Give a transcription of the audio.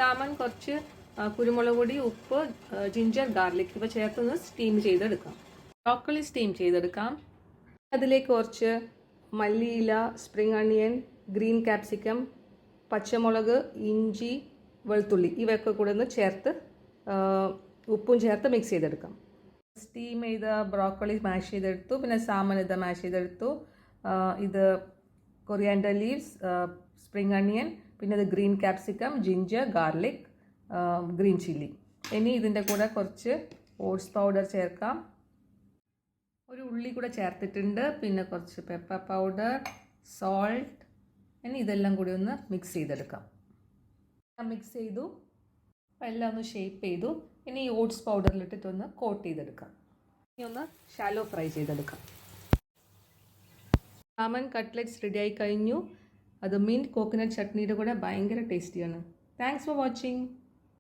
സാമൻ കുറച്ച് കുരുമുളക് പൊടി, ഉപ്പ്, ജിഞ്ചർ, ഗാർലിക് ഇവ ചേർത്തൊന്ന് സ്റ്റീം ചെയ്തെടുക്കാം. ബ്രോക്കോളി സ്റ്റീം ചെയ്തെടുക്കാം. അതിലേക്ക് കുറച്ച് മല്ലിയില, സ്പ്രിംഗ് അണിയൻ, ഗ്രീൻ ക്യാപ്സിക്കം, പച്ചമുളക്, ഇഞ്ചി, വെളുത്തുള്ളി ഇവയൊക്കെ കൂടെ ഒന്ന് ചേർത്ത് ഉപ്പും ചേർത്ത് മിക്സ് ചെയ്തെടുക്കാം. സ്റ്റീം ചെയ്ത ബ്രോക്കോളി മാഷ് ചെയ്തെടുത്തു. പിന്നെ സാമൻ ഇത് മാഷ് ചെയ്തെടുത്തു. ഇത് കൊറിയാൻഡർ ലീവ്സ്, സ്പ്രിംഗ് അണിയൻ, പിന്നെ ഇത് green capsicum, ginger, garlic, green chilli. ഇനി ഇതിൻ്റെ കൂടെ കുറച്ച് ഓട്സ് പൗഡർ ചേർക്കാം. ഒരു ഉള്ളി കൂടെ ചേർത്തിട്ടുണ്ട്. പിന്നെ കുറച്ച് പെപ്പർ പൗഡർ, സോൾട്ട്. ഇനി ഇതെല്ലാം കൂടി ഒന്ന് മിക്സ് ചെയ്തെടുക്കാം. മിക്സ് ചെയ്തു, എല്ലാം ഒന്ന് ഷേപ്പ് ചെയ്തു. ഇനി ഈ ഓട്സ് പൗഡറിലിട്ടിട്ടൊന്ന് കോട്ട് ചെയ്തെടുക്കാം. ഇനി ഒന്ന് ഷാലോ ഫ്രൈ ചെയ്തെടുക്കാം. സാമൻ കട്ട്ലറ്റ്സ് റെഡിയായി കഴിഞ്ഞു. അത് മിൻറ്റ് കോക്കനട്ട് ചട്നിയുടെ കൂടെ ഭയങ്കര ടേസ്റ്റിയാണ്. Thanks for watching.